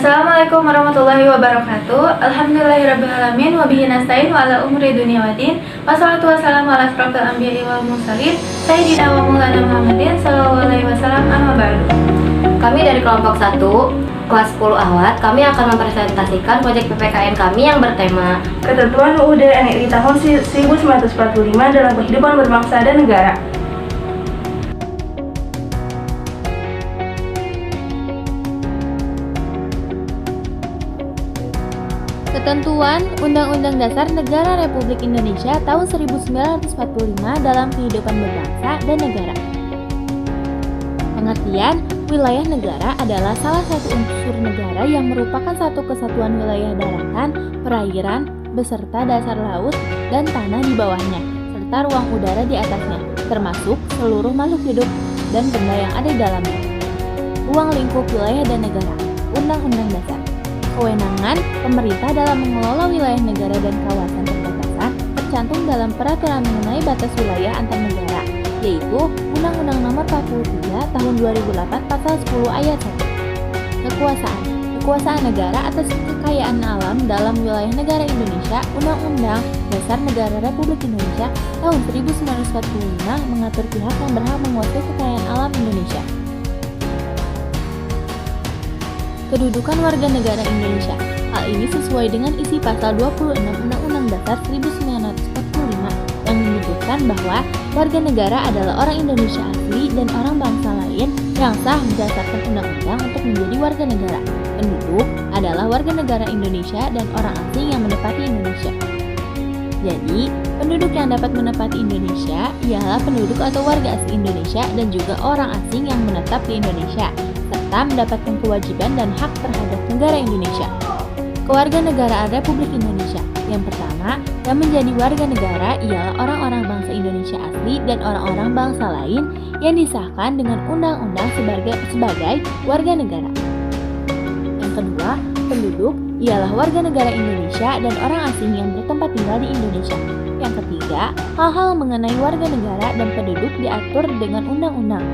Assalamualaikum warahmatullahi wabarakatuh. Alhamdulillahirrabbilalamin. Wabihi nasta'in wa ala umri dunia waddin. Wassalatu wassalamu ala asrofil anbiya'i wal mursalin Sayyidina wa maulana Muhammadin sallallahu alaihi wasallam, amma ba'du. Kami dari kelompok 1, kelas 10 Ahwat, kami akan mempresentasikan proyek PPKN kami yang bertema Ketentuan UUD NRI tahun 1945 dalam kehidupan berbangsa dan negara. Ketentuan Undang-Undang Dasar Negara Republik Indonesia tahun 1945 dalam kehidupan berbangsa dan negara. Pengertian, wilayah negara adalah salah satu unsur negara yang merupakan satu kesatuan wilayah daratan, perairan, beserta dasar laut dan tanah di bawahnya, serta ruang udara di atasnya, termasuk seluruh makhluk hidup dan benda yang ada di dalamnya. Ruang lingkup wilayah dan negara. Undang-Undang Dasar. Kewenangan pemerintah dalam mengelola wilayah negara dan kawasan perbatasan tercantum dalam peraturan mengenai batas wilayah antar negara, yaitu Undang-Undang Nomor 43 Tahun 2008 Pasal 10 Ayat 1. Kekuasaan negara atas kekayaan alam dalam wilayah negara Indonesia. Undang-Undang Dasar Negara Republik Indonesia tahun 1945 mengatur pihak yang berhak menguasai kekayaan alam Indonesia. Kedudukan warga negara Indonesia. Hal ini sesuai dengan isi pasal 26 Undang-Undang Dasar 1945 yang menyebutkan bahwa warga negara adalah orang Indonesia asli dan orang bangsa lain yang sah berdasarkan undang-undang untuk menjadi warga negara. Penduduk adalah warga negara Indonesia dan orang asing yang menempati Indonesia. Jadi, penduduk yang dapat menempati Indonesia ialah penduduk atau warga asli Indonesia dan juga orang asing yang menetap di Indonesia, serta mendapatkan kewajiban dan hak terhadap negara Indonesia. Kewarganegaraan Republik Indonesia. Yang pertama, yang menjadi warga negara ialah orang-orang bangsa Indonesia asli dan orang-orang bangsa lain yang disahkan dengan undang-undang sebagai warga negara. Yang kedua, penduduk ialah warga negara Indonesia dan orang asing yang bertempat tinggal di Indonesia. Yang ketiga, hal-hal mengenai warga negara dan penduduk diatur dengan undang-undang.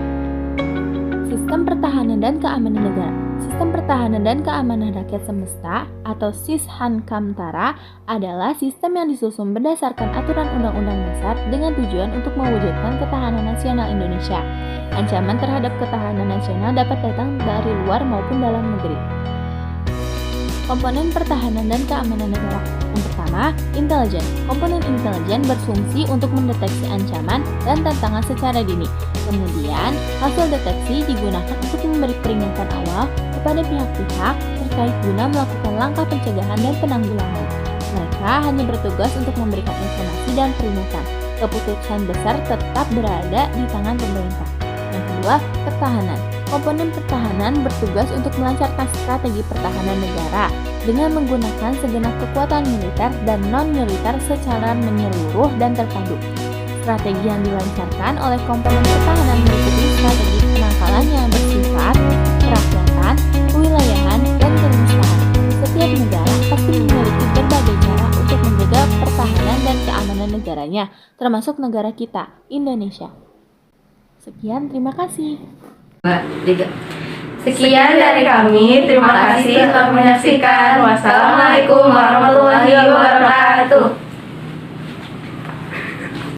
Sistem pertahanan dan keamanan negara. Sistem pertahanan dan keamanan rakyat semesta atau SISHANKAMTARA adalah sistem yang disusun berdasarkan aturan undang-undang dasar dengan tujuan untuk mewujudkan ketahanan nasional Indonesia. Ancaman terhadap ketahanan nasional dapat datang dari luar maupun dalam negeri. Komponen pertahanan dan keamanan negara. Yang pertama, intelijen. Komponen intelijen berfungsi untuk mendeteksi ancaman dan tantangan secara dini. Kemudian, hasil deteksi digunakan untuk memberi peringatan awal kepada pihak-pihak terkait guna melakukan langkah pencegahan dan penanggulangan. Mereka hanya bertugas untuk memberikan informasi dan peringatan. Keputusan besar tetap berada di tangan pemerintah. Yang kedua, pertahanan. Komponen pertahanan bertugas untuk melancarkan strategi pertahanan negara dengan menggunakan segenap kekuatan militer dan non-militer secara menyeluruh dan terpadu. Strategi yang dilancarkan oleh komponen pertahanan meliputi strategi penangkalan yang bersifat kerakyatan, kewilayahan, dan keniscayaan. Setiap negara pasti memiliki berbagai cara untuk menjaga pertahanan dan keamanan negaranya, termasuk negara kita, Indonesia. Sekian, terima kasih. Sekian dari kami. Terima kasih telah menyaksikan. Wassalamualaikum warahmatullahi wabarakatuh.